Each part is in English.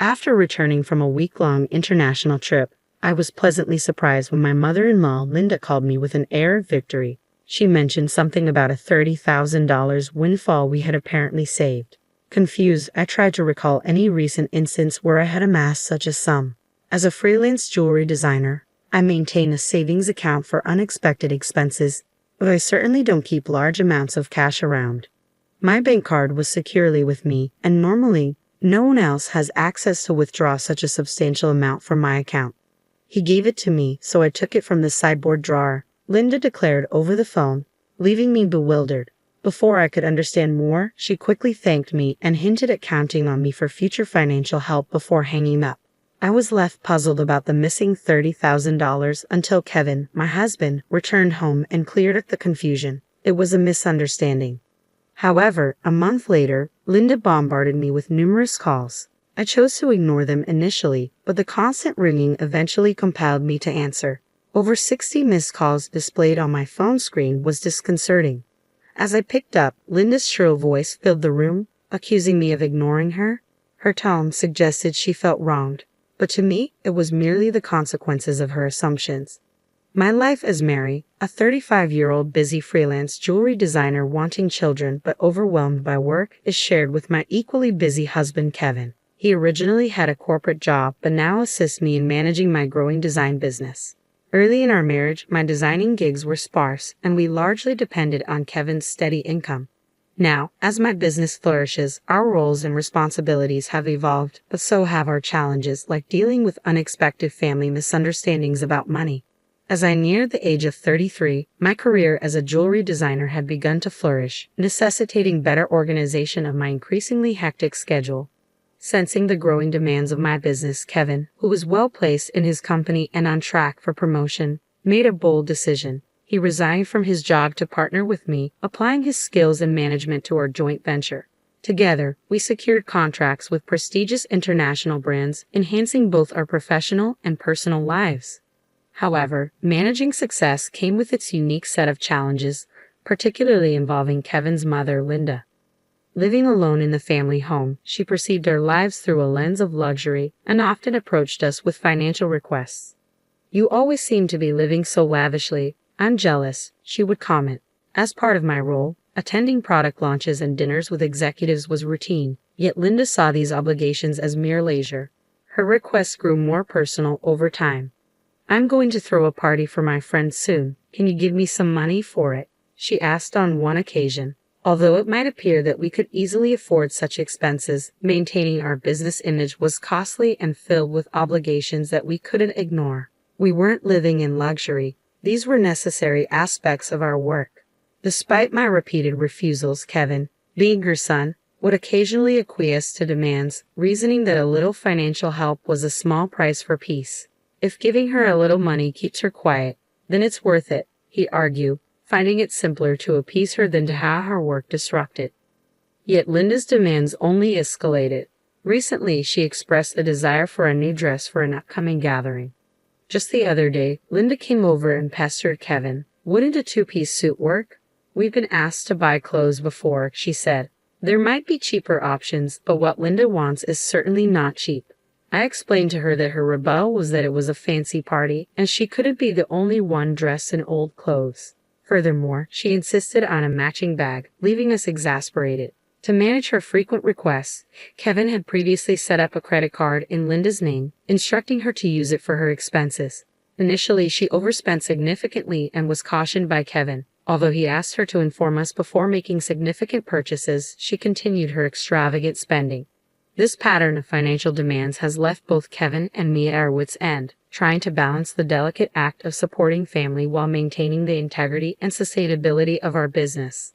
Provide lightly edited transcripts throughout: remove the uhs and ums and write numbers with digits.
After returning from a week-long international trip, I was pleasantly surprised when my mother-in-law, Linda, called me with an air of victory. She mentioned something about a $30,000 windfall we had apparently saved. Confused, I tried to recall any recent instance where I had amassed such a sum. As a freelance jewelry designer, I maintain a savings account for unexpected expenses, but I certainly don't keep large amounts of cash around. My bank card was securely with me, and normally, no one else has access to withdraw such a substantial amount from my account. He gave it to me, so I took it from the sideboard drawer, Linda declared over the phone, leaving me bewildered. Before I could understand more, she quickly thanked me and hinted at counting on me for future financial help before hanging up. I was left puzzled about the missing $30,000 until Kevin, my husband, returned home and cleared up the confusion. It was a misunderstanding. However, a month later, Linda bombarded me with numerous calls. I chose to ignore them initially, but the constant ringing eventually compelled me to answer. Over 60 missed calls displayed on my phone screen was disconcerting. As I picked up, Linda's shrill voice filled the room, accusing me of ignoring her. Her tone suggested she felt wronged, but to me, it was merely the consequences of her assumptions. My life as Mary, a 35-year-old busy freelance jewelry designer wanting children but overwhelmed by work, is shared with my equally busy husband Kevin. He originally had a corporate job but now assists me in managing my growing design business. Early in our marriage, my designing gigs were sparse, and we largely depended on Kevin's steady income. Now, as my business flourishes, our roles and responsibilities have evolved, but so have our challenges, like dealing with unexpected family misunderstandings about money. As I neared the age of 33, my career as a jewelry designer had begun to flourish, necessitating better organization of my increasingly hectic schedule. Sensing the growing demands of my business, Kevin, who was well placed in his company and on track for promotion, made a bold decision. He resigned from his job to partner with me, applying his skills in management to our joint venture. Together, we secured contracts with prestigious international brands, enhancing both our professional and personal lives. However, managing success came with its unique set of challenges, particularly involving Kevin's mother, Linda. Living alone in the family home, she perceived our lives through a lens of luxury and often approached us with financial requests. "You always seem to be living so lavishly. I'm jealous," she would comment. As part of my role, attending product launches and dinners with executives was routine, yet Linda saw these obligations as mere leisure. Her requests grew more personal over time. "I'm going to throw a party for my friends soon. Can you give me some money for it?" she asked on one occasion. Although it might appear that we could easily afford such expenses, maintaining our business image was costly and filled with obligations that we couldn't ignore. We weren't living in luxury. These were necessary aspects of our work. Despite my repeated refusals, Kevin, being her son, would occasionally acquiesce to demands, reasoning that a little financial help was a small price for peace. "If giving her a little money keeps her quiet, then it's worth it," he'd argue, finding it simpler to appease her than to have her work disrupted. Yet Linda's demands only escalated. Recently, she expressed a desire for a new dress for an upcoming gathering. Just the other day, Linda came over and pestered Kevin. "Wouldn't a two-piece suit work? We've been asked to buy clothes before," she said. There might be cheaper options, but what Linda wants is certainly not cheap. I explained to her that her rebuttal was that it was a fancy party, and she couldn't be the only one dressed in old clothes. Furthermore, she insisted on a matching bag, leaving us exasperated. To manage her frequent requests, Kevin had previously set up a credit card in Linda's name, instructing her to use it for her expenses. Initially, she overspent significantly and was cautioned by Kevin. Although he asked her to inform us before making significant purchases, she continued her extravagant spending. This pattern of financial demands has left both Kevin and me at our wits' end, trying to balance the delicate act of supporting family while maintaining the integrity and sustainability of our business.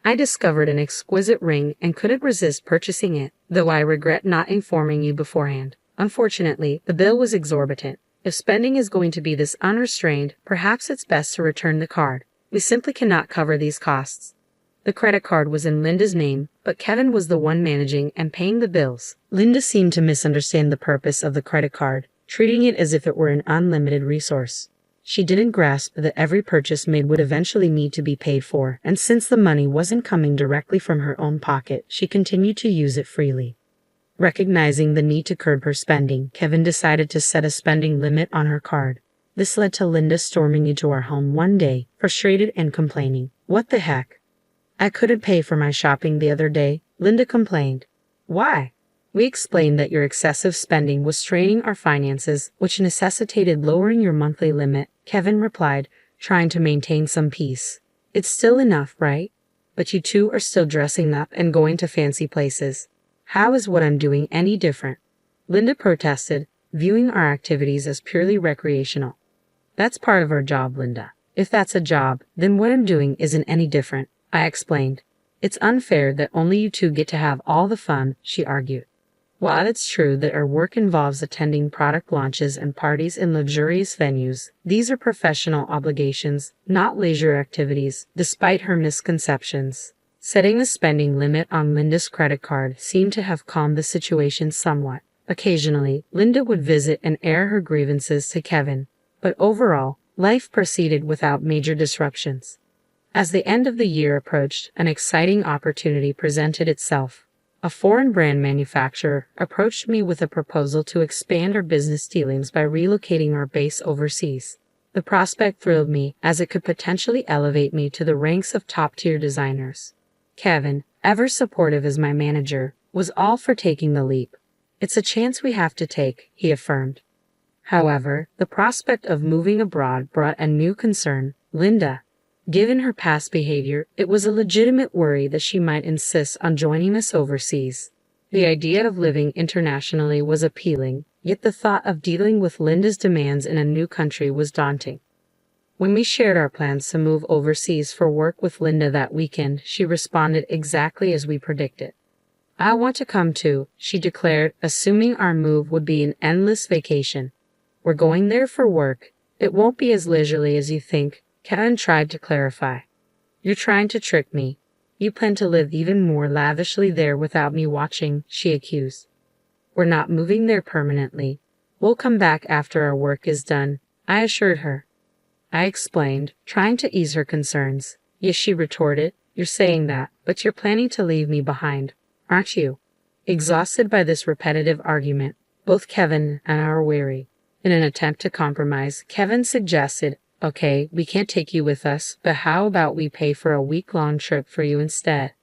I discovered an exquisite ring and couldn't resist purchasing it, though I regret not informing you beforehand. Unfortunately, the bill was exorbitant. If spending is going to be this unrestrained, perhaps it's best to return the card. We simply cannot cover these costs. The credit card was in Linda's name, but Kevin was the one managing and paying the bills. Linda seemed to misunderstand the purpose of the credit card, treating it as if it were an unlimited resource. She didn't grasp that every purchase made would eventually need to be paid for, and since the money wasn't coming directly from her own pocket, she continued to use it freely. Recognizing the need to curb her spending, Kevin decided to set a spending limit on her card. This led to Linda storming into our home one day, frustrated and complaining. "What the heck? I couldn't pay for my shopping the other day," Linda complained. "Why?" "We explained that your excessive spending was straining our finances, which necessitated lowering your monthly limit," Kevin replied, trying to maintain some peace. "It's still enough, right? But you two are still dressing up and going to fancy places. How is what I'm doing any different?" Linda protested, viewing our activities as purely recreational. "That's part of our job, Linda. If that's a job, then what I'm doing isn't any different," I explained. "It's unfair that only you two get to have all the fun," she argued. While it's true that our work involves attending product launches and parties in luxurious venues, these are professional obligations, not leisure activities, despite her misconceptions. Setting a spending limit on Linda's credit card seemed to have calmed the situation somewhat. Occasionally, Linda would visit and air her grievances to Kevin, but overall, life proceeded without major disruptions. As the end of the year approached, an exciting opportunity presented itself. A foreign brand manufacturer approached me with a proposal to expand our business dealings by relocating our base overseas. The prospect thrilled me, as it could potentially elevate me to the ranks of top-tier designers. Kevin, ever supportive as my manager, was all for taking the leap. "It's a chance we have to take," he affirmed. However, the prospect of moving abroad brought a new concern. Linda. Given her past behavior, it was a legitimate worry that she might insist on joining us overseas. The idea of living internationally was appealing, yet the thought of dealing with Linda's demands in a new country was daunting. When we shared our plans to move overseas for work with Linda that weekend, she responded exactly as we predicted. "I want to come too," she declared, assuming our move would be an endless vacation. "We're going there for work. It won't be as leisurely as you think," Kevin tried to clarify. "You're trying to trick me. You plan to live even more lavishly there without me watching," she accused. "We're not moving there permanently. We'll come back after our work is done," I assured her. I explained, trying to ease her concerns. "Yes," she retorted, "you're saying that, but you're planning to leave me behind, aren't you?" Exhausted by this repetitive argument, both Kevin and I were weary. In an attempt to compromise, Kevin suggested, "Okay, we can't take you with us, but how about we pay for a week-long trip for you instead?"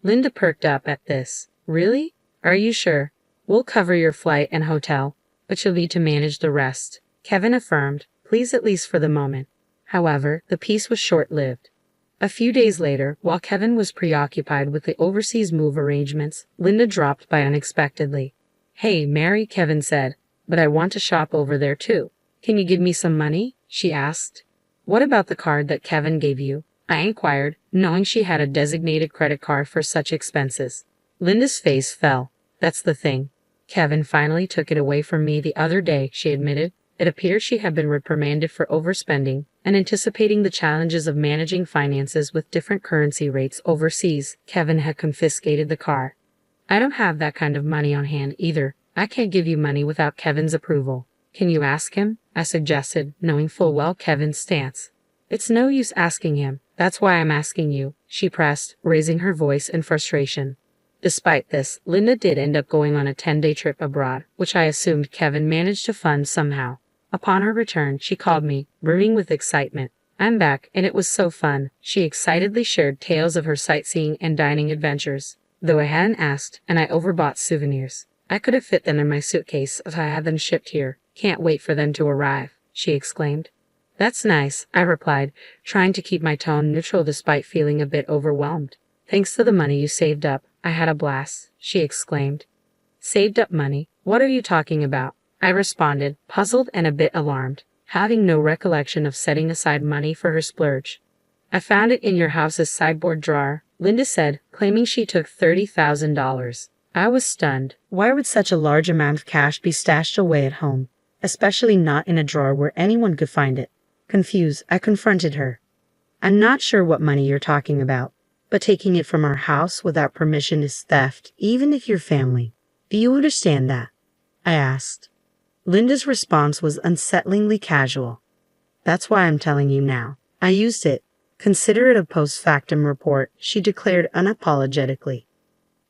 Linda perked up at this. "Really? Are you sure? We'll cover your flight and hotel, but you'll need to manage the rest," Kevin affirmed, pleased at least for the moment. However, the peace was short-lived. A few days later, while Kevin was preoccupied with the overseas move arrangements, Linda dropped by unexpectedly. "Hey, Mary," Kevin said, "but I want to shop over there too. Can you give me some money?" she asked. "What about the card that Kevin gave you?" I inquired, knowing she had a designated credit card for such expenses. Linda's face fell. "That's the thing. Kevin finally took it away from me the other day," she admitted. It appeared she had been reprimanded for overspending, and anticipating the challenges of managing finances with different currency rates overseas, Kevin had confiscated the card. "I don't have that kind of money on hand either. I can't give you money without Kevin's approval." "Can you ask him?" I suggested, knowing full well Kevin's stance. "It's no use asking him. That's why I'm asking you," she pressed, raising her voice in frustration. Despite this, Linda did end up going on a 10-day trip abroad, which I assumed Kevin managed to fund somehow. Upon her return, she called me, brimming with excitement. "I'm back, and it was so fun." She excitedly shared tales of her sightseeing and dining adventures. Though I hadn't asked, and I overbought souvenirs. "I could have fit them in my suitcase if I had them shipped here. Can't wait for them to arrive," she exclaimed. "That's nice," I replied, trying to keep my tone neutral despite feeling a bit overwhelmed. "Thanks to the money you saved up, I had a blast," she exclaimed. "Saved up money? What are you talking about?" I responded, puzzled and a bit alarmed, having no recollection of setting aside money for her splurge. "I found it in your house's sideboard drawer," Linda said, claiming she took $30,000. I was stunned. Why would such a large amount of cash be stashed away at home, especially not in a drawer where anyone could find it? Confused, I confronted her. "I'm not sure what money you're talking about, but taking it from our house without permission is theft, even if you're family. Do you understand that?" I asked. Linda's response was unsettlingly casual. "That's why I'm telling you now. I used it. Consider it a post factum report," she declared unapologetically.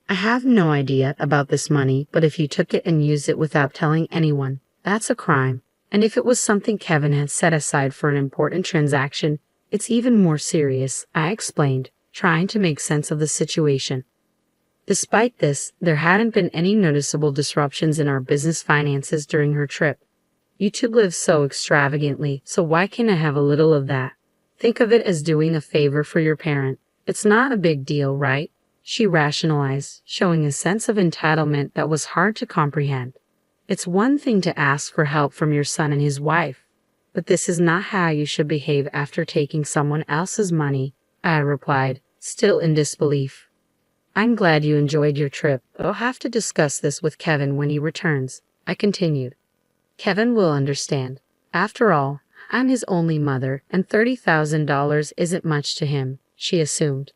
I have no idea about this money, but if you took it and used it without telling anyone, that's a crime. And if it was something Kevin had set aside for an important transaction, it's even more serious, I explained, trying to make sense of the situation. Despite this, there hadn't been any noticeable disruptions in our business finances during her trip. You two live so extravagantly, so why can't I have a little of that? Think of it as doing a favor for your parent. It's not a big deal, right? She rationalized, showing a sense of entitlement that was hard to comprehend. It's one thing to ask for help from your son and his wife, but this is not how you should behave after taking someone else's money, I replied, still in disbelief. I'm glad you enjoyed your trip, but I'll have to discuss this with Kevin when he returns, I continued. Kevin will understand. After all, I'm his only mother, and $30,000 isn't much to him, she assumed.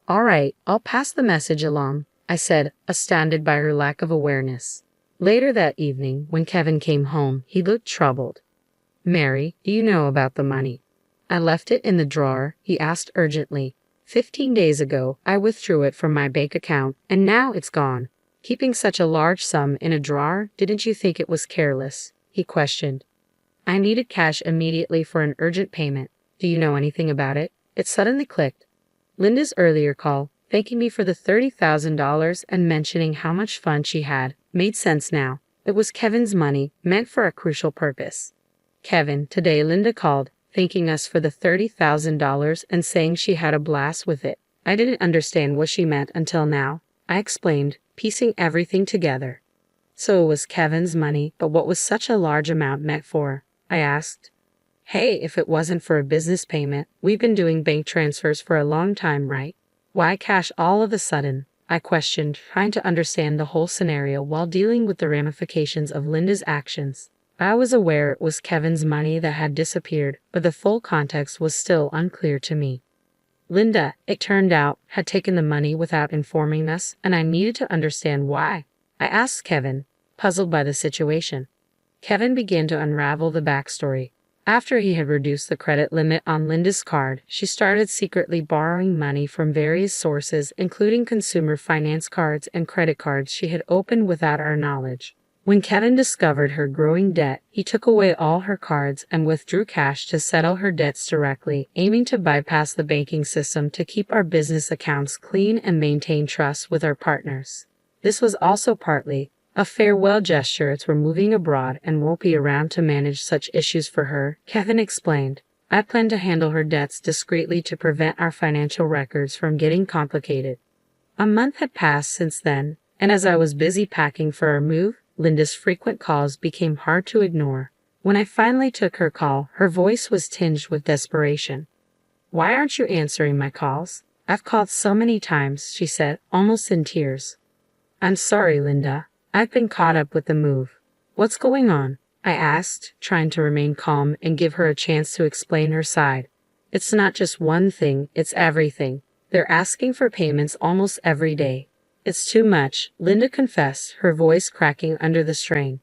All right, I'll pass the message along, I said, astounded by her lack of awareness. Later that evening, when Kevin came home, he looked troubled. Mary, do you know about the money? I left it in the drawer, he asked urgently. 15 days ago, I withdrew it from my bank account, and now it's gone. Keeping such a large sum in a drawer, didn't you think it was careless? He questioned. I needed cash immediately for an urgent payment. Do you know anything about it? It suddenly clicked. Linda's earlier call, thanking me for the $30,000 and mentioning how much fun she had, made sense now. It was Kevin's money, meant for a crucial purpose. Kevin, today Linda called, thanking us for the $30,000 and saying she had a blast with it. I didn't understand what she meant until now. I explained, piecing everything together. So it was Kevin's money, but what was such a large amount meant for? I asked. Hey, if it wasn't for a business payment, we've been doing bank transfers for a long time, right? Why cash all of a sudden? I questioned, trying to understand the whole scenario while dealing with the ramifications of Linda's actions. I was aware it was Kevin's money that had disappeared, but the full context was still unclear to me. Linda, it turned out, had taken the money without informing us, and I needed to understand why. I asked Kevin, puzzled by the situation. Kevin began to unravel the backstory. After he had reduced the credit limit on Linda's card, she started secretly borrowing money from various sources, including consumer finance cards and credit cards she had opened without our knowledge. When Kevin discovered her growing debt, he took away all her cards and withdrew cash to settle her debts directly, aiming to bypass the banking system to keep our business accounts clean and maintain trust with our partners. This was also partly a farewell gesture as we're moving abroad and won't be around to manage such issues for her, Kevin explained. I plan to handle her debts discreetly to prevent our financial records from getting complicated. A month had passed since then, and as I was busy packing for our move, Linda's frequent calls became hard to ignore. When I finally took her call, her voice was tinged with desperation. Why aren't you answering my calls? I've called so many times, she said, almost in tears. I'm sorry, Linda. I've been caught up with the move. What's going on? I asked, trying to remain calm and give her a chance to explain her side. It's not just one thing, it's everything. They're asking for payments almost every day. It's too much, Linda confessed, her voice cracking under the strain.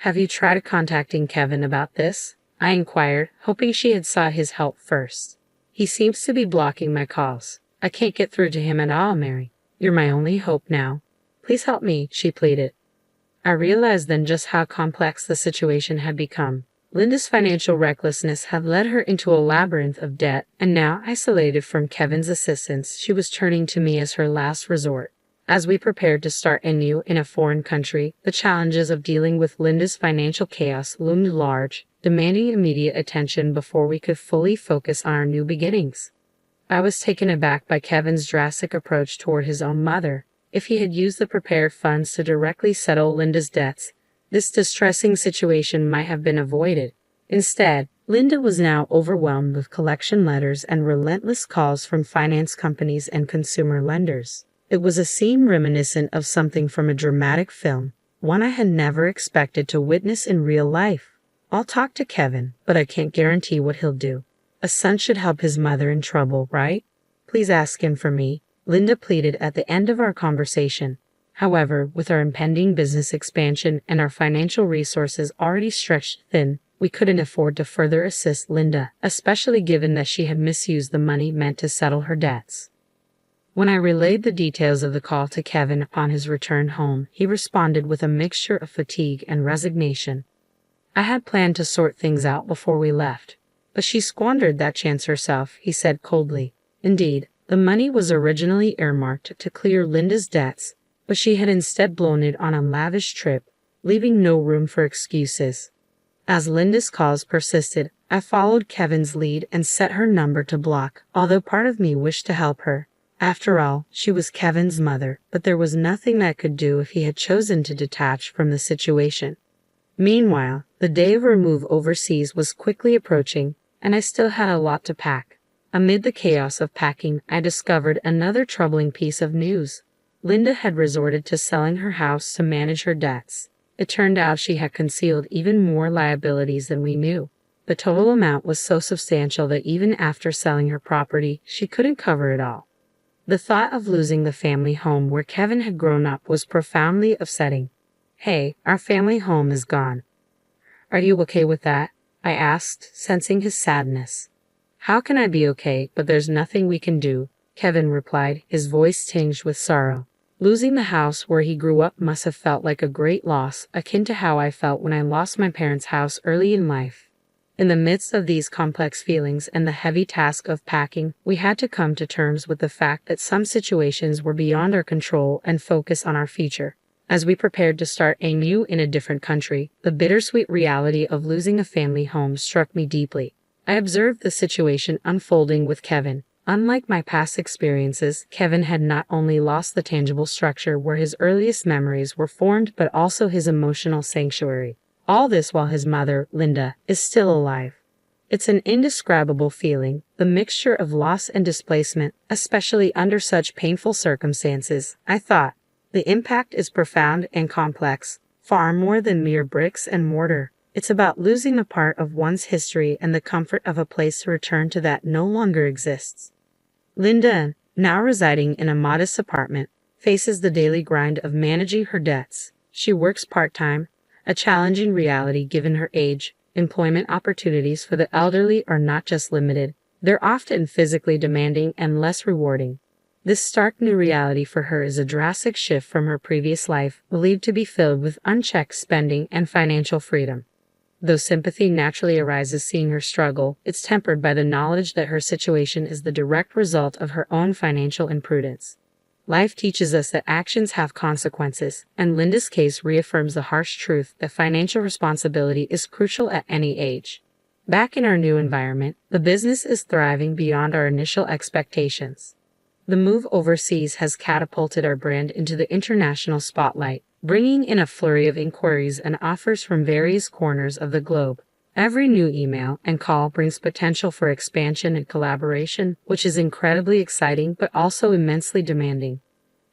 Have you tried contacting Kevin about this? I inquired, hoping she had sought his help first. He seems to be blocking my calls. I can't get through to him at all, Mary. You're my only hope now. Please help me, she pleaded. I realized then just how complex the situation had become. Linda's financial recklessness had led her into a labyrinth of debt, and now, isolated from Kevin's assistance, she was turning to me as her last resort. As we prepared to start anew in a foreign country, the challenges of dealing with Linda's financial chaos loomed large, demanding immediate attention before we could fully focus on our new beginnings. I was taken aback by Kevin's drastic approach toward his own mother. If he had used the prepared funds to directly settle Linda's debts, this distressing situation might have been avoided. Instead, Linda was now overwhelmed with collection letters and relentless calls from finance companies and consumer lenders. It was a scene reminiscent of something from a dramatic film, one I had never expected to witness in real life. I'll talk to Kevin, but I can't guarantee what he'll do. A son should help his mother in trouble, right? Please ask him for me, Linda pleaded at the end of our conversation. However, with our impending business expansion and our financial resources already stretched thin, we couldn't afford to further assist Linda, especially given that she had misused the money meant to settle her debts. When I relayed the details of the call to Kevin upon his return home, he responded with a mixture of fatigue and resignation. I had planned to sort things out before we left, but she squandered that chance herself, he said coldly. Indeed, the money was originally earmarked to clear Linda's debts, but she had instead blown it on a lavish trip, leaving no room for excuses. As Linda's calls persisted, I followed Kevin's lead and set her number to block, although part of me wished to help her. After all, she was Kevin's mother, but there was nothing I could do if he had chosen to detach from the situation. Meanwhile, the day of our move overseas was quickly approaching, and I still had a lot to pack. Amid the chaos of packing, I discovered another troubling piece of news. Linda had resorted to selling her house to manage her debts. It turned out she had concealed even more liabilities than we knew. The total amount was so substantial that even after selling her property, she couldn't cover it all. The thought of losing the family home where Kevin had grown up was profoundly upsetting. "Hey, our family home is gone. Are you okay with that?" I asked, sensing his sadness. "How can I be okay, but there's nothing we can do," Kevin replied, his voice tinged with sorrow. Losing the house where he grew up must have felt like a great loss, akin to how I felt when I lost my parents' house early in life. In the midst of these complex feelings and the heavy task of packing, we had to come to terms with the fact that some situations were beyond our control and focus on our future. As we prepared to start anew in a different country, the bittersweet reality of losing a family home struck me deeply. I observed the situation unfolding with Kevin. Unlike my past experiences, Kevin had not only lost the tangible structure where his earliest memories were formed, but also his emotional sanctuary. All this while his mother, Linda, is still alive. It's an indescribable feeling, the mixture of loss and displacement, especially under such painful circumstances, I thought. The impact is profound and complex, far more than mere bricks and mortar. It's about losing a part of one's history and the comfort of a place to return to that no longer exists. Linda, now residing in a modest apartment, faces the daily grind of managing her debts. She works part-time, a challenging reality given her age. Employment opportunities for the elderly are not just limited, they're often physically demanding and less rewarding. This stark new reality for her is a drastic shift from her previous life, believed to be filled with unchecked spending and financial freedom. Though sympathy naturally arises seeing her struggle, it's tempered by the knowledge that her situation is the direct result of her own financial imprudence. Life teaches us that actions have consequences, and Linda's case reaffirms the harsh truth that financial responsibility is crucial at any age. Back in our new environment, the business is thriving beyond our initial expectations. The move overseas has catapulted our brand into the international spotlight, bringing in a flurry of inquiries and offers from various corners of the globe. Every new email and call brings potential for expansion and collaboration, which is incredibly exciting but also immensely demanding.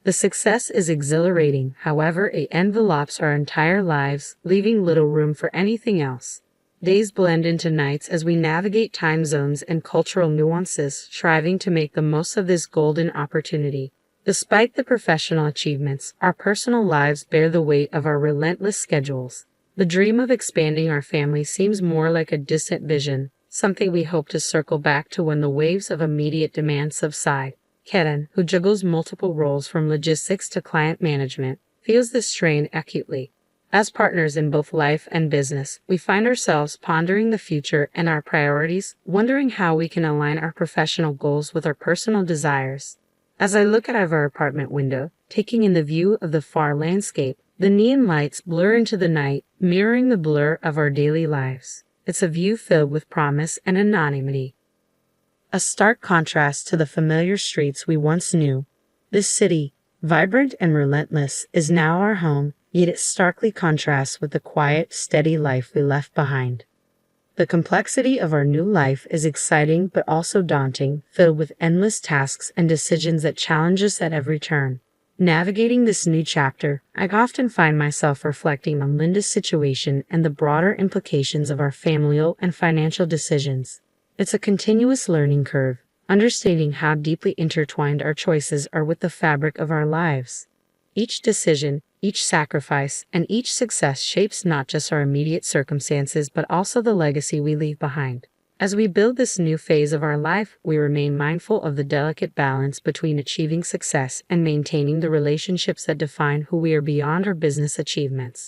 The success is exhilarating, however, it envelopes our entire lives, leaving little room for anything else. Days blend into nights as we navigate time zones and cultural nuances, striving to make the most of this golden opportunity. Despite the professional achievements, our personal lives bear the weight of our relentless schedules. The dream of expanding our family seems more like a distant vision, something we hope to circle back to when the waves of immediate demand subside. Kevin, who juggles multiple roles from logistics to client management, feels this strain acutely. As partners in both life and business, we find ourselves pondering the future and our priorities, wondering how we can align our professional goals with our personal desires. As I look out of our apartment window, taking in the view of the far landscape, the neon lights blur into the night, mirroring the blur of our daily lives. It's a view filled with promise and anonymity. A stark contrast to the familiar streets we once knew. This city, vibrant and relentless, is now our home, yet it starkly contrasts with the quiet, steady life we left behind. The complexity of our new life is exciting but also daunting, filled with endless tasks and decisions that challenge us at every turn. Navigating this new chapter, I often find myself reflecting on Linda's situation and the broader implications of our familial and financial decisions. It's a continuous learning curve, understanding how deeply intertwined our choices are with the fabric of our lives. Each decision, each sacrifice, and each success shapes not just our immediate circumstances but also the legacy we leave behind. As we build this new phase of our life, we remain mindful of the delicate balance between achieving success and maintaining the relationships that define who we are beyond our business achievements.